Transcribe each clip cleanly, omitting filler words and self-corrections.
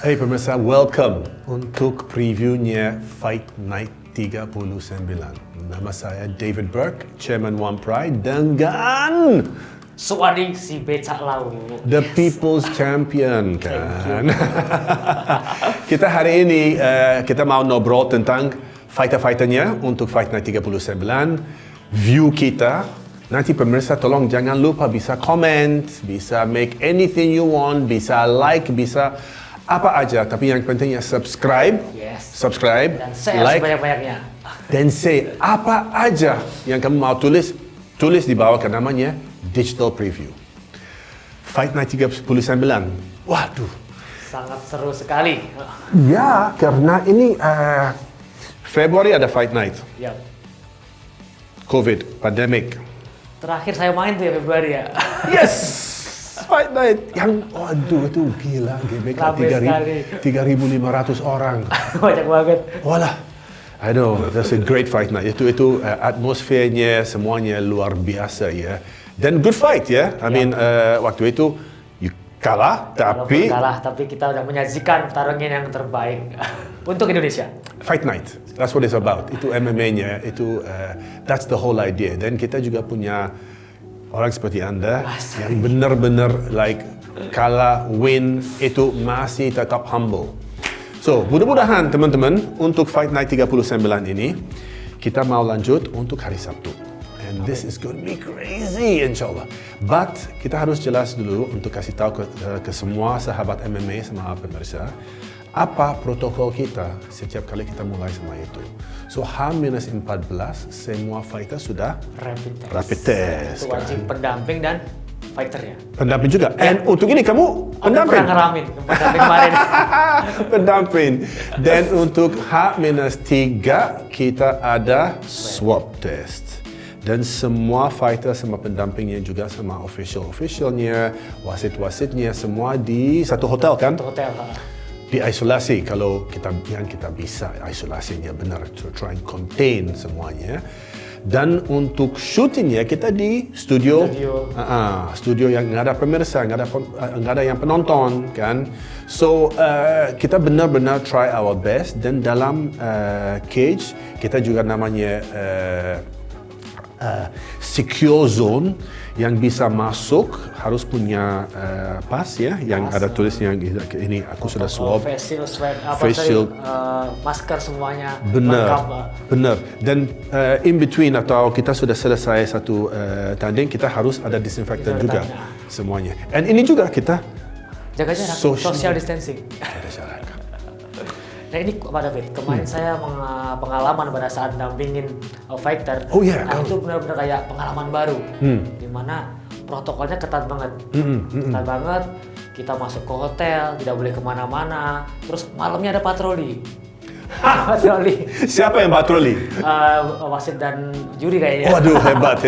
Hey pemirsa, welcome untuk previewnya Fight Night 39. Nama saya David Burke, Chairman One Pride, dengan Suwadi si becak lau. The People's Champion kan. Kita hari ini kita mau ngobrol tentang fighter-fighternya untuk Fight Night 39. View kita. Nanti pemirsa tolong jangan lupa bisa comment, bisa make anything you want, bisa like, bisa apa aja, tapi yang pentingnya subscribe, subscribe, dan share like, sebanyak-banyaknya. dan say apa aja yang kamu mau tulis di bawah ke namanya digital preview. Fight Night 39. Waduh. Sangat seru sekali. Ya, karena ini Februari ada Fight Night. Ya. COVID, pandemic. Terakhir saya main tuh ya Februari ya. Yes! Fight Night yang waduh itu gila, GBK 3.500 orang. Banyak banget. Walah. I know, that's a great fight night. Itu atmosfernya semuanya luar biasa ya. Dan good fight ya. I mean waktu itu you kalah tapi kita udah menyajikan pertarungan yang terbaik untuk Indonesia. Fight night. That's what it's about. Itu MMA-nya, itu that's the whole idea. Dan kita juga punya orang seperti Anda yang benar-benar like kalah, win, itu masih tetap humble. So, mudah-mudahan teman-teman untuk Fight Night 39 ini kita mau lanjut untuk hari Sabtu. And this is going to be crazy insyaAllah. But kita harus jelas dulu untuk kasih tahu ke semua sahabat MMA sama pemirsa apa protokol kita setiap kali kita mulai sama itu. So H-14 semua fighter sudah rapid test. Itu wajib pendamping dan fighternya. Pendamping juga. And untuk ini kamu pendamping. Pernah ngalamin pendamping kemarin. Pendamping. Dan untuk H-3 kita ada swab test. Dan semua fighter sama pendampingnya juga sama officialnya, wasit-wasitnya semua di satu hotel kan? Satu hotel. Diisolasi kalau kita bisa isolasinya benar, to try and contain semuanya. Dan untuk syutingnya kita di studio yang nggak ada pemirsa, nggak ada yang penonton kan. So kita benar-benar try our best. Dan dalam cage kita juga namanya secure zone yang bisa masuk harus punya pas ya yang ada tulisnya ini aku sudah swab, face shield, masker semuanya benar dan in between atau kita sudah selesai satu tanding kita harus ada disinfektan juga semuanya. And ini juga kita jaga jarak, social distancing. Nah ini Pak David, kemarin saya pengalaman pada saat dampingin fighter. Itu benar-benar kayak pengalaman baru, dimana protokolnya ketat banget, ketat banget. Kita masuk ke hotel, tidak boleh kemana-mana. Terus malamnya ada patroli. Patroli. Siapa yang patroli? Wasit dan juri kayaknya. Waduh hebat.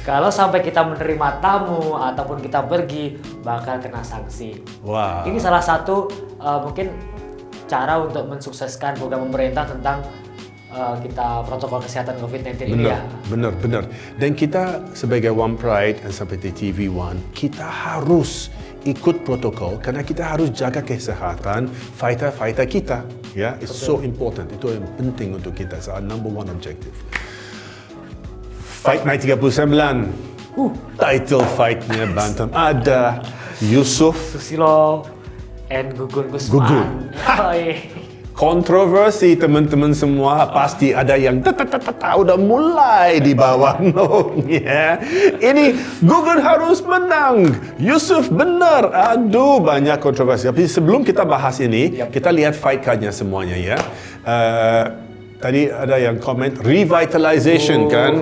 Kalau sampai kita menerima tamu ataupun kita pergi, bakal kena sanksi. Wow. Ini salah satu mungkin cara untuk mensukseskan program pemerintah tentang kita protokol kesehatan COVID-19 ini ya. Benar. Dan kita sebagai One Pride dan seperti TV One, kita harus ikut protokol karena kita harus jaga kesehatan fighter-fighter kita. Ya, it's so important. Itu yang penting untuk kita. It's our number one objective. Fight Night 39. Title fight-nya bantam ada Yusuf Susilo and Gugun Gusman. Kontroversi teman-teman semua pasti ada yang udah mulai di bawah no-nya. Ini Gugun harus menang, Yusuf benar. Aduh banyak kontroversi. Tapi sebelum kita bahas ini, kita lihat fight card-nya semuanya ya. Tadi ada yang komen revitalization kan.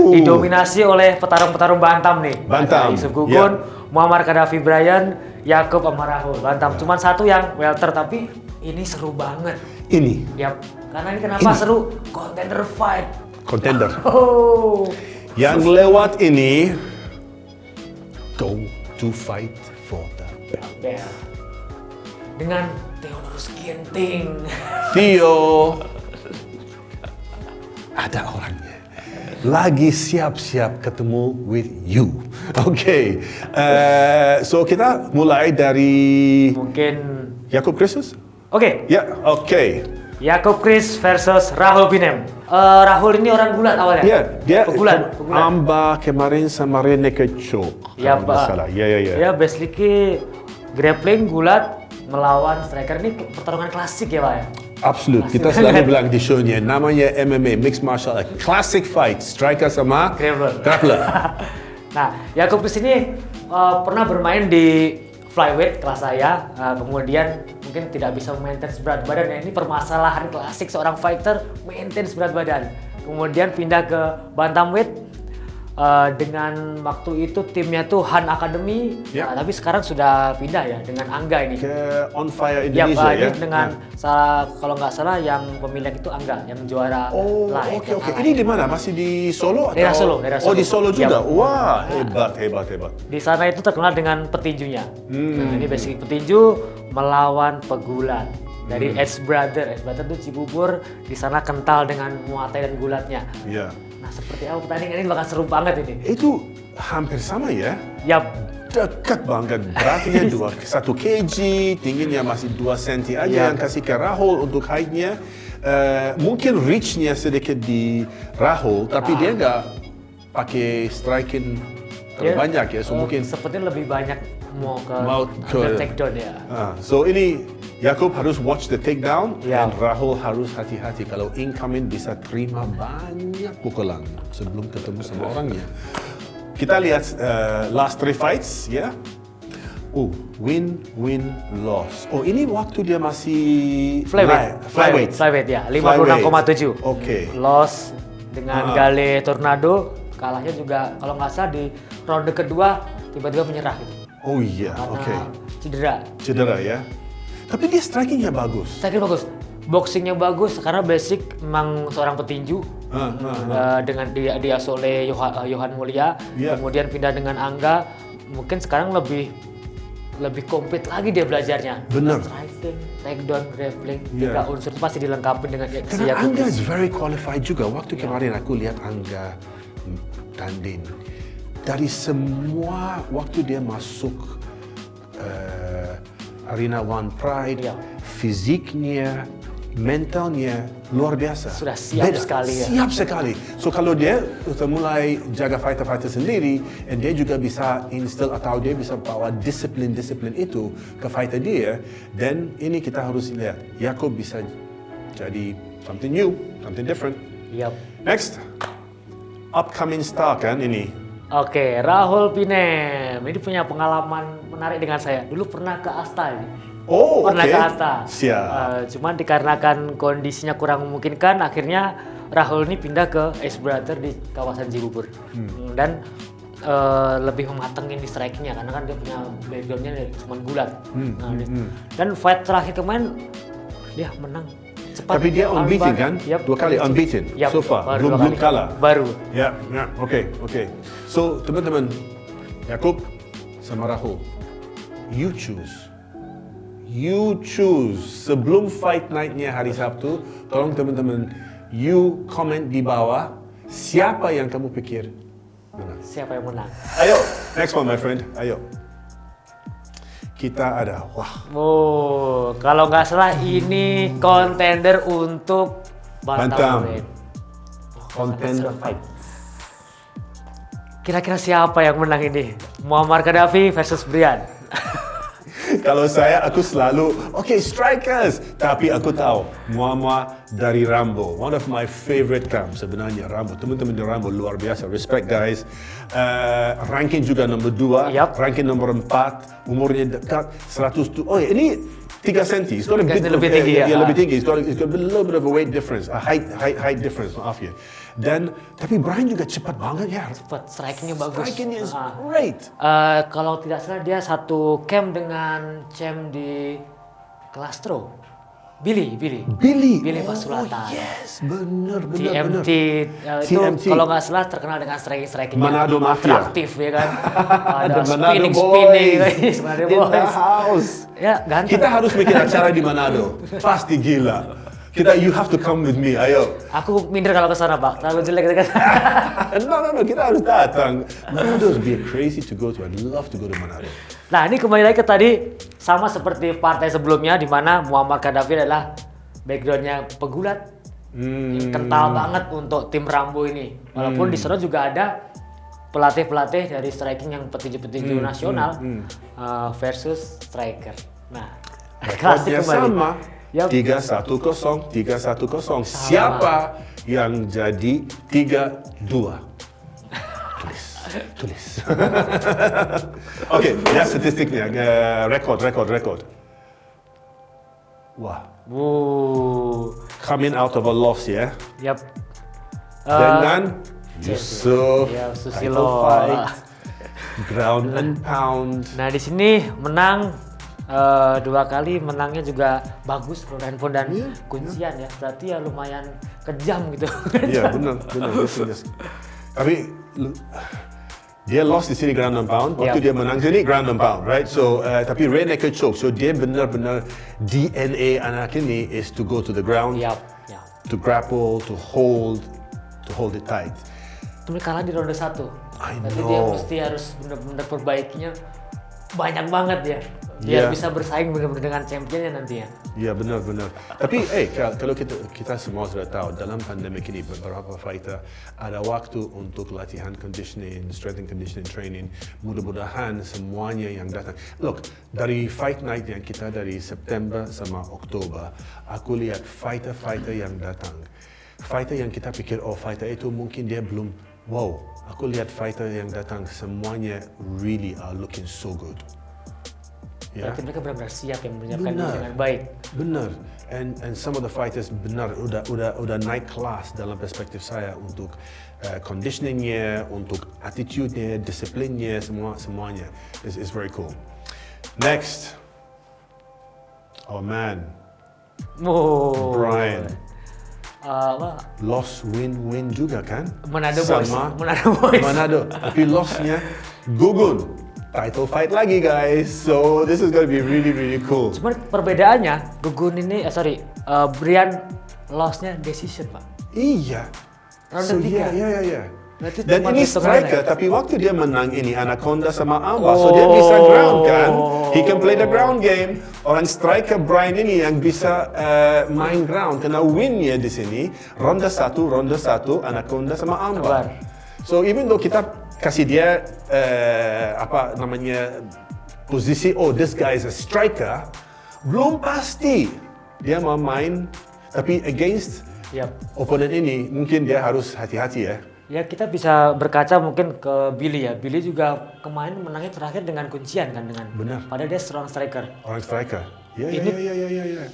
Didominasi oleh petarung-petarung bantam nih. Bantam. Yusuf Gugun, Muammar Gaddafi Bryan, Yakub Amaraho. Bantam. Cuman satu yang welter tapi ini seru banget. Ini. Yap. Karena ini kenapa seru? Contender fight. Contender. Yang lewat ini go to fight for the belt. Dengan Theodorus Ginting. Theo. Ada orangnya. lagi siap-siap ketemu with you. Okay. So kita mulai dari mungkin Yakob Kristus. Oke. Ya, oke. Yakob Kris versus Rahul Binem. Rahul ini orang gulat awalnya. Ya, dia pegulat. Amba kemarin sama Rene Kecok. Ya, Pak. Ya. Ya, basically grappling gulat melawan striker, ini pertarungan klasik ya, Pak ya. Absolut. Kita selalu bilang di show-nya, namanya MMA, Mixed Martial Arts, classic fight, striker sama grappler. Nah, Yakob Kris ini pernah bermain di flyweight kelas saya, kemudian mungkin tidak bisa maintain berat badan. Ini permasalahan klasik seorang fighter, maintain berat badan. Kemudian pindah ke bantamweight. Dengan waktu itu timnya tuh Han Academy, tapi sekarang sudah pindah ya dengan Angga ini ke On Fire Indonesia ya. Dengan kalau nggak salah yang pemilik itu Angga yang juara live. Oke. Ini di mana? Masih di Solo? Daerah Solo. Oh, di Solo juga. Wah, hebat. Di sana itu terkenal dengan petinjunya. Nah, ini basic petinju melawan pegulat dari Edge Brother. Edge Brother itu Cibubur, di sana kental dengan muay dan gulatnya. Iya. Nah, seperti apa pertandingan ini bakal seru banget ini. Itu hampir sama ya? Yap. Dekat banget, beratnya 1 kg, tingginya masih 2 cm aja yang kasih ke Rahul untuk height-nya. Mungkin reach-nya sedikit di Rahul, tapi dia nggak pakai striking terlalu banyak ya. So mungkin sepertinya lebih banyak mau ke takedown ya. So ini Yakob harus watch the takedown dan Rahul harus hati-hati kalau incoming bisa terima banyak pukulan sebelum ketemu sama orangnya. Kita lihat last 3 fights ya. Win, loss. Ini waktu dia masih flyweight ya, 56,7. Oke. Loss dengan Gale Tornado, kalahnya juga kalau nggak salah di ronde kedua tiba-tiba menyerah gitu. Oh iya, oke. Cedera ya. Tapi dia strikingnya bagus. Boxingnya bagus karena basic memang seorang petinju. Dengan diasuh oleh Johan Mulia, kemudian pindah dengan Angga, mungkin sekarang lebih komplit lagi dia belajarnya. Benar. Striking, takedown, grappling, 3 unsur itu pasti dilengkapi dengan karena Angga is very qualified juga. Waktu kemarin aku lihat Angga tanding, dari semua waktu dia masuk Arena One Pride, fisiknya, mentalnya luar biasa. Sudah siap sekali ya. Siap sekali. So kalau dia sudah mulai jaga fighter-fighter sendiri, dan dia juga bisa instill atau dia bisa bawa disiplin itu ke fighter dia, dan ini kita harus lihat, Yakob bisa jadi something new, something different. Yep. Next, upcoming star kan ini. Oke, Rahul Binem. Ini punya pengalaman menarik dengan saya. Dulu pernah ke Asta ini. Pernah ke Asta. Siap. Cuman dikarenakan kondisinya kurang memungkinkan, akhirnya Rahul ini pindah ke Edge Brother di kawasan Cibubur. Dan lebih mematengin di strikingnya karena kan dia punya backgroundnya cuma gulat. Dan fight terakhir kemarin dia menang cepat. Tapi dia unbeaten kan? 2 kali unbeaten so far. Belum kalah. Baru. Ya, oke. So teman-teman, Yakob sama Rahul, you choose. Sebelum fight night-nya hari Sabtu, tolong teman-teman, you comment di bawah siapa yang kamu pikir menang. Siapa yang menang? Ayo, next one my friend. Ayo. Kita ada, kalau nggak salah ini contender untuk bantamweight. Contender fight. Kira-kira siapa yang menang ini? Muammar Gaddafi versus Brian. Kalau aku selalu, strikers. Tapi aku tahu, Muammar dari Rambo. One of my favorite camps sebenarnya, Rambo. Teman-teman di Rambo luar biasa. Respect guys. Ranking juga nomor 2, ranking nomor 4. Umurnya dekat 100. Ini 3 cm. It's got a bit lebih tinggi ya. Lebih tinggi. It's got a little bit of a weight difference, a height difference. Maaf ya. Dan tapi Brian juga cepat banget ya. Cepat, strikingnya bagus. Strikingnya is great. Kalau tidak salah dia satu camp dengan champ di Kelastro. Billy Pasulatan. Yes, benar. TMT itu kalau nggak salah terkenal dengan striking-strikingnya. Manado Mafia. Atraktif ya kan. Ada spinning Manado in the Boys. house. Ya, ganteng. Kita harus bikin acara di Manado. Pasti gila. you have to come with me, ayo. Aku minder kalau ke sana, Pak. Terlalu jelek dekat. No, kita harus datang. Manado would be crazy to go to. I'd love to go to Manado. Nah, ini kembali lagi ke tadi, sama seperti partai sebelumnya, di mana Muammar Gaddafi adalah backgroundnya pegulat. Kental banget untuk tim Rambo ini. Walaupun di sana juga ada pelatih-pelatih dari striking yang petinju-petinju nasional versus striker. Nah, klasik kembali. Sama. Yep. 3-1-0. Siapa yang jadi 3-2? Tulis. Oke, lihat statistiknya. Rekod. Wah. Coming out of a loss ya. Yep. Dengan Yusuf, Susilo, fight, ground and pound. Nah, di sini menang 2 kali, menangnya juga bagus handphone dan kuncian ya. Berarti ya lumayan kejam gitu. Iya, benar. Tapi dia lost di sini ground and pound, waktu dia menang sini ground and pound, right? So tapi rear naked choke, so dia benar-benar DNA anak ini is to go to the ground, to grapple, to hold it tight. Tapi kalah di ronde 1. Berarti dia mesti harus benar-benar perbaikinya banyak banget ya. Biar bisa bersaing benar-benar dengan championnya nantinya. Iya, benar. Tapi kalau kita semua sudah tahu, dalam pandemi ini beberapa fighter ada waktu untuk latihan conditioning, strength and conditioning training. Mudah-mudahan semuanya yang datang. Look, dari fight night yang kita dari September sama Oktober, aku lihat fighter yang datang. Fighter yang kita pikir, fighter itu mungkin dia belum, wow. Aku lihat fighter yang datang semuanya really are looking so good. Berarti mereka benar-benar siap yang menyiapkan diri dengan baik. Benar. And some of the fighters benar udah naik kelas dalam perspektif saya untuk conditioningnya, untuk attitude-nya, disiplinnya, semuanya. It's very cool. Next, our man, Brian. Loss win juga kan? Manado Boys. Manado. Tapi lossnya Gugun. Title fight lagi guys, so this is gonna be really cool. Cuman perbedaannya, Gugun ini, Brian loss-nya decision, Pak. Iya. Ronde 3. Iya. Dan ini striker, tapi waktu dia menang ini Anaconda sama Amba, so dia bisa ground kan. He can play the ground game. Orang striker Brian ini yang bisa main ground, kena win-nya di sini. Ronde 1, Anaconda sama Amba. So even though kita kasih dia posisi, this guy is a striker, belum pasti dia mau main, tapi against opponent ini mungkin dia harus hati-hati ya. Ya, kita bisa berkaca mungkin ke Billy ya. Billy juga kemarin menangnya terakhir dengan kuncian kan, dengan benar. Padahal dia seorang striker. Orang striker. Iya.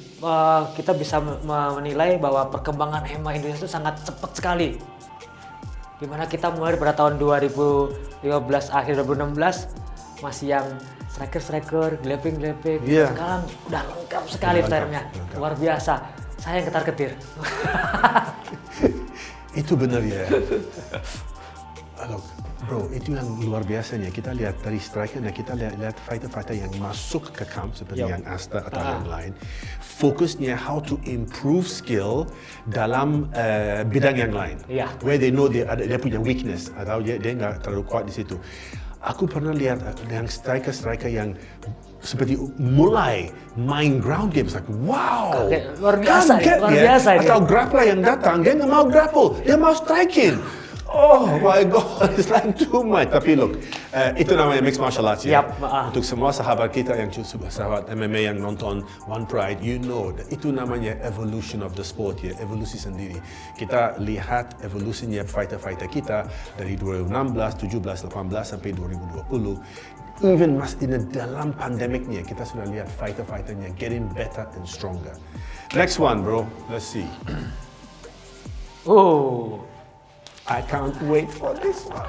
Kita bisa menilai bahwa perkembangan MMA Indonesia itu sangat cepat sekali. Dimana kita mulai pada tahun 2015 akhir 2016 masih yang striker, gleping. Sekarang udah lengkap sekali termnya, luar biasa. Saya yang ketar-ketir. Itu benar ya. Halo, bro, itu yang luar biasanya. Kita lihat dari strikernya, kita lihat fighter yang masuk ke camp seperti yang Asta atau yang lain. Fokusnya how to improve skill dalam bidang yang lain. Where they know dia punya weakness atau dia nggak terlalu kuat di situ. Aku pernah lihat yang striker yang seperti mulai main ground games, like wow, luar biasa ya. Atau grappler yang datang, dia nggak mau grapple, dia mau striking. Oh my God, it's like too much. Tapi look, itu namanya mixed martial arts ya. Untuk semua sahabat kita yang sahabat MMA yang nonton One Pride, you know, itu namanya evolution of the sport ya, evolusi sendiri. Kita lihat evolusinya fighter kita dari 2016, 17, 18 sampai 2020. Even dalam pandemiknya, kita sudah lihat fighternya getting better and stronger. Next one, bro. Let's see. I can't wait for this one.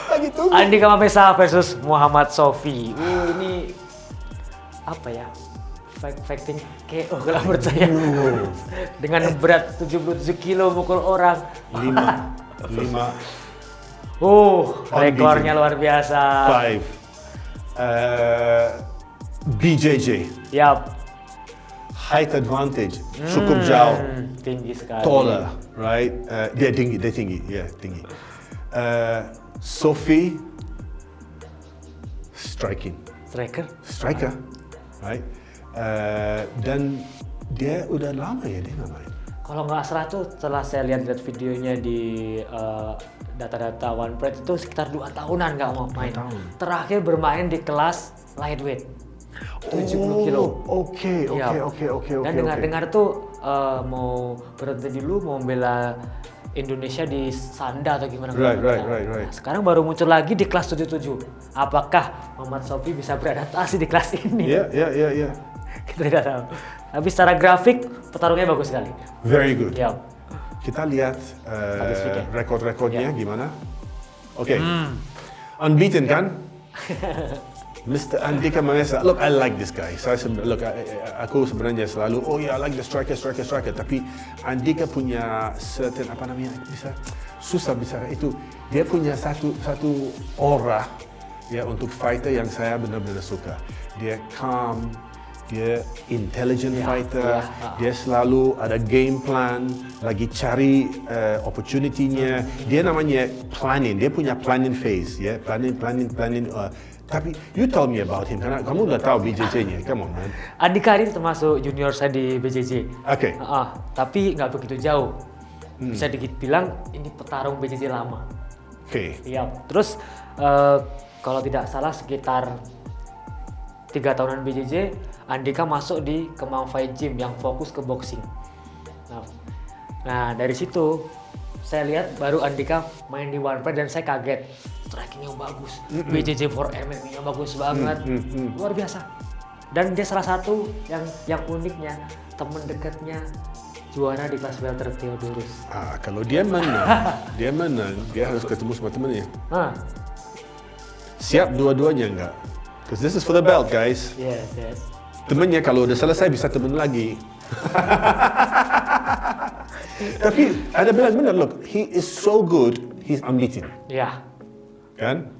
Lagi tunggu. Andika Mamesa versus Muhammad Sofi. Ini apa ya? Fighting KO kalau percaya. Dengan berat 77 kilo mukul orang. 5. Rekornya luar biasa. 5. BJJ. Yap. height advantage, cukup jauh, tinggi sekali. taller, right? Dia tinggi, tinggi. Sophie, striker, right? Dan dia udah lama ya dia nggak main. Kalau nggak salah tuh setelah saya lihat videonya di data-data OnePride itu sekitar 2 tahunan nggak mau main. Terakhir bermain di kelas lightweight 70 kilo. Oke. Dan dengar-dengar tuh mau berhenti dulu, mau membela Indonesia di Sanda atau gimana. Right. Nah, sekarang baru muncul lagi di kelas 77. Apakah Muhammad Sophie bisa beradaptasi di kelas ini? Iya. Kita tidak tahu. Tapi secara grafik petarungnya bagus sekali. Very good. Yep. Kita lihat rekor-rekornya gimana. Oke. Unbeaten kan? Mr. Andika Manesa. Look, I like this guy. Aku sebenarnya selalu, I like the striker. Tapi Andika punya certain susah bicara itu. Dia punya satu aura ya untuk fighter yang saya benar-benar suka. Dia calm. Dia intelligent fighter, dia selalu ada game plan, lagi cari opportunity-nya. Dia namanya planning, dia punya planning phase, ya, planning. Tapi you tell me about him, karena kamu udah tahu BJJ-nya, come on man. Andika ini termasuk junior saya di BJJ. Oke. Tapi nggak begitu jauh. Bisa dibilang ini petarung BJJ lama. Oke. Iya. Terus kalau tidak salah sekitar 3 tahunan BJJ, Andika masuk di Kemang Fight Gym yang fokus ke boxing. Nah dari situ saya lihat baru Andika main di OnePride dan saya kaget. Striking yang bagus, BJJ for MMA yang bagus banget, luar biasa. Dan dia salah satu yang uniknya, teman dekatnya juara di kelas welter Theodorus. Kalau dia menang, dia harus ketemu sama temennya. Siap dua-duanya enggak? Because this is for the belt, guys. Yes. Temennya kalau udah selesai bisa temen lagi. Tapi ada bilang benar, look, he is so good, he's unbeaten. Ya. Kan?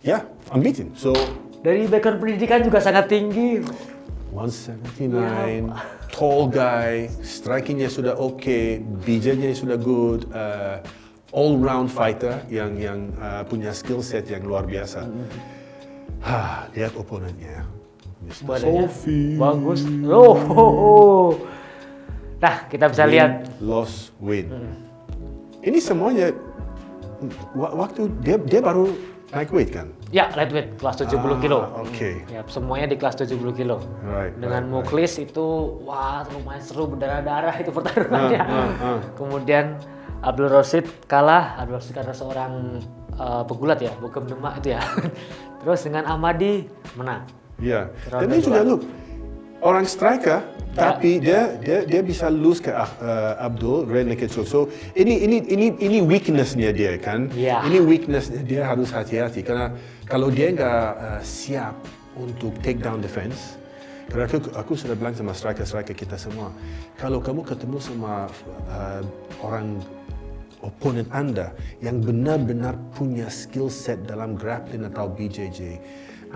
Ya, unbeaten. So dari background pendidikan juga sangat tinggi. 179, tall guy, strikingnya sudah oke, BJ-nya sudah good, all-round fighter yang punya skill set yang luar biasa. Lihat oponennya, Mr. Sophie. Bagus. Nah, kita bisa lihat. Loss, win. Ini semuanya waktu dia baru naik weight kan? Ya, lightweight kelas 70 kilo. Oke. Ya, semuanya di kelas 70 kilo. Dengan Muklis itu, lumayan seru, berdarah-darah itu pertarungannya. Kemudian Abdul Rosid kalah. Abdul Rosid karena seorang pegulat ya, bukan demak itu ya. Terus dengan Ahmadi menang. Iya. Dan dia juga look orang striker, tapi dia bisa lose ke Abdul rear naked choke. So ini weakness-nya dia kan. Ini weakness-nya dia harus hati-hati karena kalau dia nggak siap untuk take down defense. Karena aku sudah bilang sama striker kita semua, kalau kamu ketemu sama orang opponent Anda yang benar-benar punya skill set dalam grappling atau BJJ,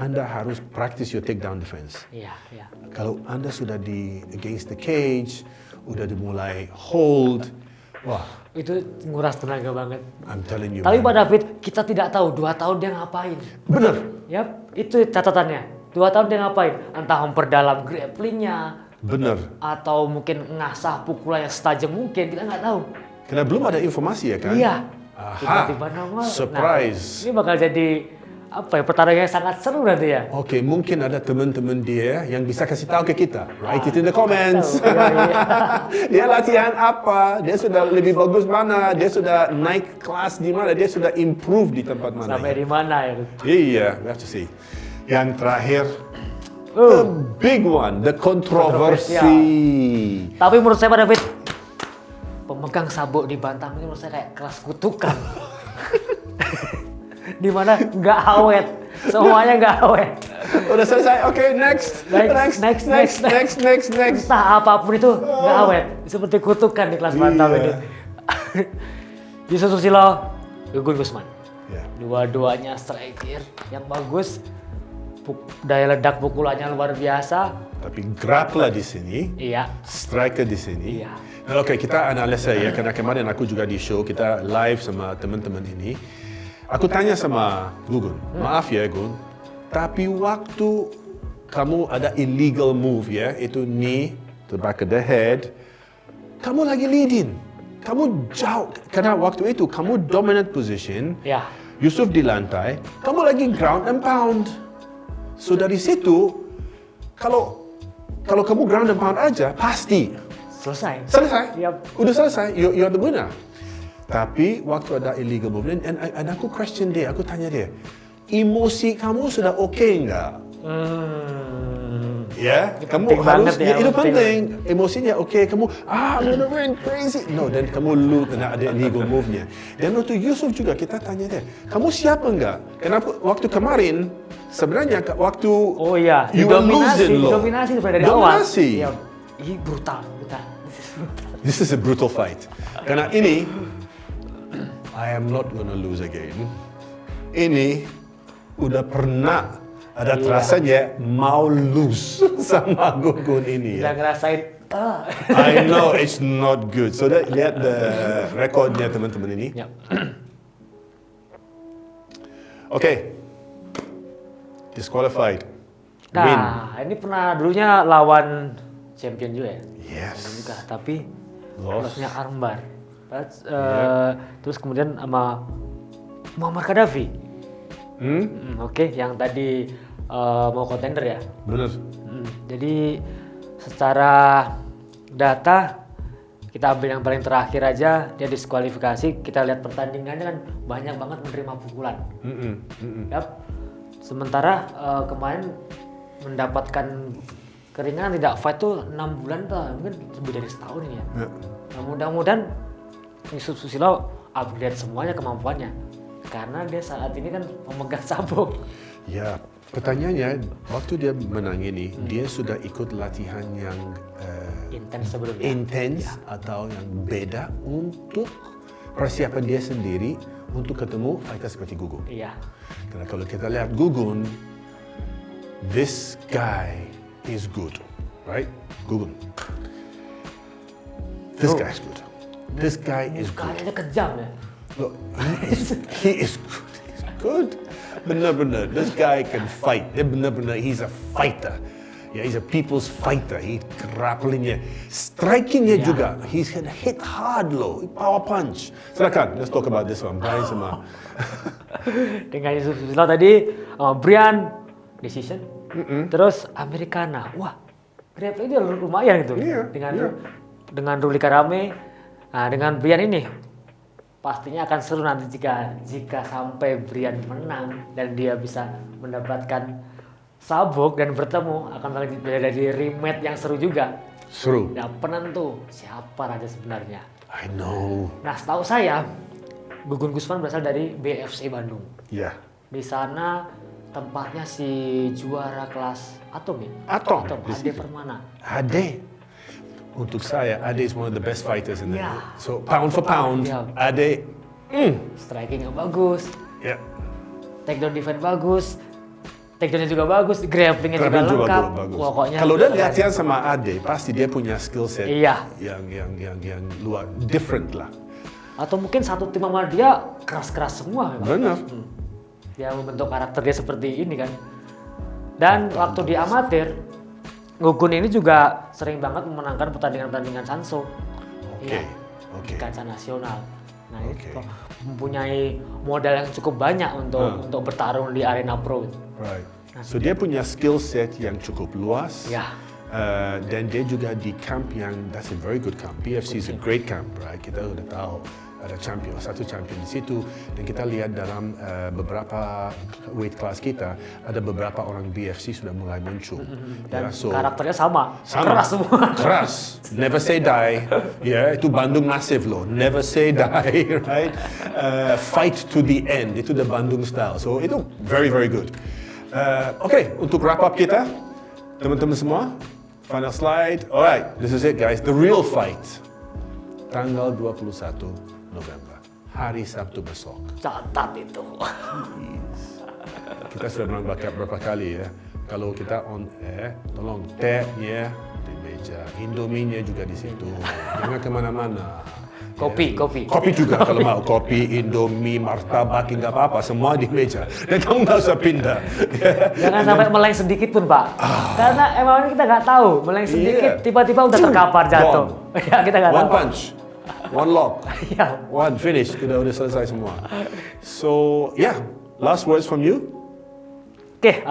Anda harus practice your takedown defense. Iya. Kalau Anda sudah di against the cage, udah dimulai hold, itu nguras tenaga banget. I'm telling you. Tapi Pak David, kita tidak tahu 2 tahun dia ngapain. Bener. Yap, itu catatannya. 2 tahun dia ngapain? Entah memperdalam grapplingnya. Bener. Atau mungkin ngasah pukulan yang setajam mungkin, kita nggak tahu. Karena belum ada informasi ya kan? Iya. Tiba-tiba nama. Surprise. Ini bakal jadi pertarungan yang sangat seru nanti ya. Oke, mungkin ada teman-teman dia yang bisa kasih tahu ke kita. Write it in the comments. Dia latihan apa? Dia sudah lebih bagus mana? Dia sudah naik kelas di mana? Dia sudah improve di tempat mana? Sampai di mana ya? Iya, we have to see. Yang terakhir, the big one, the controversy. Tapi menurut saya Pak David, pemegang sabuk di bantam ini menurut saya kayak kelas kutukan. Dimana nggak awet, semuanya nggak awet. Udah selesai, oke, next. Entah apapun itu nggak awet, seperti kutukan di kelas bantam ini. Yusuf Susilo, Gugun Gusman. Dua-duanya striker yang bagus. daya ledak pukulannya luar biasa. Tapi grappler di sini, Iya. striker di sini. Iya. Nah, Oke, kita analisa ya, karena kemarin aku juga di show, kita live sama teman-teman ini. Aku tanya sama Gugun, maaf ya Gun, tapi waktu kamu ada illegal move ya, itu knee to the back of the head, kamu lagi leading. Kamu jauh, karena waktu itu kamu dominant position, Ya. Yusuf di lantai, kamu lagi ground and pound. So dari situ, kalau kamu ground and pound aja, pasti Selesai. Yap. Udah selesai, you're the winner. Tapi waktu ada illegal movement, and aku question dia, aku tanya dia, emosi kamu sudah oke nggak? Ya, kamu penting harus, banget ya, itu penting. penting. Emosinya oke, kamu I'm gonna win crazy. No, dan kamu lose karena ada illegal move-nya. Dan waktu Yusuf juga kita tanya dia, kamu siap enggak? Kenapa waktu kemarin sebenarnya waktu Oh iya, you were losing loh. dominasi sebenarnya dari awal. Dominasi. Iya. Ih, brutal. This is a brutal fight. Karena ini, I am not gonna lose again. Ini udah pernah ada rasanya mau lose sama Gugun ini Udah ya. ngerasain. I know it's not good. So lihat the recordnya teman-teman ini. Ya. Oke. Disqualified. Win. Nah, ini pernah dulunya lawan champion juga ya. Yes. Juga, tapi Lost. losnya armbar. Terus kemudian sama Muammar Gaddafi. Oke, yang tadi mau kontender ya. Bener. Jadi secara data kita ambil yang paling terakhir aja, dia diskualifikasi. Kita lihat pertandingannya kan banyak banget menerima pukulan. Yap. Sementara kemarin mendapatkan keringanan tidak fight tuh 6 bulan tuh, mungkin lebih dari setahun ini ya. Nah, mudah-mudahan Yusuf Susilo upgrade semuanya kemampuannya. Karena dia saat ini kan pemegang sabuk. Ya, pertanyaannya waktu dia menang ini, dia sudah ikut latihan yang Intens sebelumnya. intens atau yang beda untuk persiapan dia sendiri untuk ketemu fighter seperti Gugun. Iya. Karena kalau kita lihat Gugun, this guy is good, right? Gugun. This guy is good. This guy is good. Kayaknya kejam ya. Look, he is good. He's good. Benar-benar, this guy can fight. Dia benar-benar, he's a fighter. Yeah, he's a people's fighter. He grapplingnya, strikingnya juga. He's can hit hard low, power punch. Silakan, let's talk about this one. Brian sama. Dengan Yusuf Susilo tadi, Brian decision. Terus Americana. Wah, grappling dia lumayan gitu. Iya, Dengan Ruli Karame. Nah, dengan Brian ini pastinya akan seru nanti jika sampai Brian menang dan dia bisa mendapatkan sabuk dan bertemu, akan menjadi rematch yang seru juga. Seru. Nah, penentu siapa raja sebenarnya. I know. Nah, setahu saya Gugun Gusman berasal dari BFC Bandung. Yeah. Di sana tempatnya si juara kelas Atom ya? Atom. Ade Permana. Ade. Untuk saya, Ade is one of the best fighters in the Yeah. So pound for pound, Yeah. Ade. Strikingnya bagus, Yeah. takedown defense bagus, takedownnya juga bagus, grapplingnya juga Grappling lengkap. bagus. Pokoknya Kalau dia latihan sama Ade, pasti dia punya skill set Iya. yang luar, different lah. Atau mungkin satu tim sama dia keras-keras semua. Memang. Benar. Dia membentuk karakter dia seperti ini kan. Dan waktu di amatir, Gugun ini juga sering banget memenangkan pertandingan-pertandingan Sanso. Oke. Di kancah nasional. Nah, Oke. itu mempunyai modal yang cukup banyak untuk bertarung di arena pro. Right. So dia punya skill set yang cukup luas. Ya. Dan dia juga di camp yang that's a very good camp. BFC is a great camp, right? Kita udah tahu ada satu champion di situ, dan kita lihat dalam beberapa weight class kita ada beberapa orang BFC sudah mulai muncul. Dan so, karakternya sama. Keras semua. Keras. Never say die. Ya, itu Bandung Massive loh. Never say die, right? Fight to the end. Itu the Bandung style. So itu very very good. Oke, untuk wrap up kita, teman-teman semua, final slide. Alright, this is it guys. The real fight. Tanggal 21 November. Hari Sabtu besok. Catat itu. kita sudah bilang berapa kali ya. Kalau kita on air, tolong teh-nya di meja, Indomie-nya juga di situ. Jangan kemana-mana. Kopi. Kopi juga kalau mau. Kopi, Indomie, martabak, nggak apa-apa. Semua di meja. Dan kamu nggak usah pindah. Jangan sampai meleng sedikit pun, Pak. Karena emang kita nggak tahu. Meleng sedikit, tiba-tiba udah terkapar jatuh. Ya, kita nggak tahu. One punch. One lock. Ya. One finish. Udah selesai semua. So, yeah. Last words from you? Oke,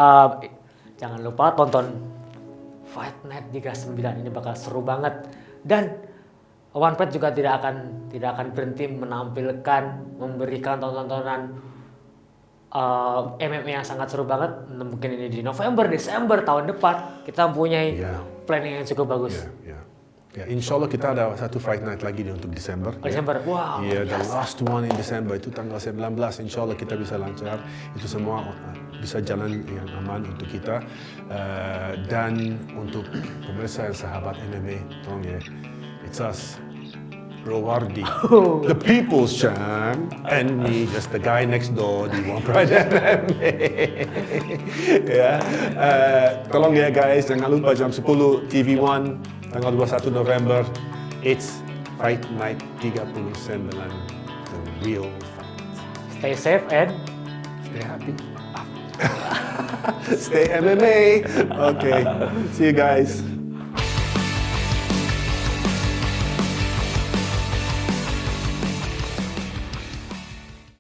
jangan lupa tonton Fight Night Liga 9 ini bakal seru banget. Dan One Fight juga tidak akan berhenti menampilkan, memberikan tontonan MMA yang sangat seru banget. Mungkin ini di November, Desember tahun depan kita mempunyai planning yang cukup bagus. Ya, insya Allah kita ada satu Fight Night lagi untuk Desember. Desember, wow. Ya, the last one in December itu tanggal 19. Insya Allah kita bisa lancar. Itu semua bisa jalan yang aman untuk kita. Dan untuk pemirsa yang sahabat MMA, tolong ya, it's us, Bro Wardi, the people's champ, and me, just the guy next door di One Pride MMA. Ya, tolong ya guys, jangan lupa jam 10 TV One. Tanggal 21 November, it's Fight Night 39, the real fight. Stay safe and stay happy. Stay MMA. Okay, see you guys.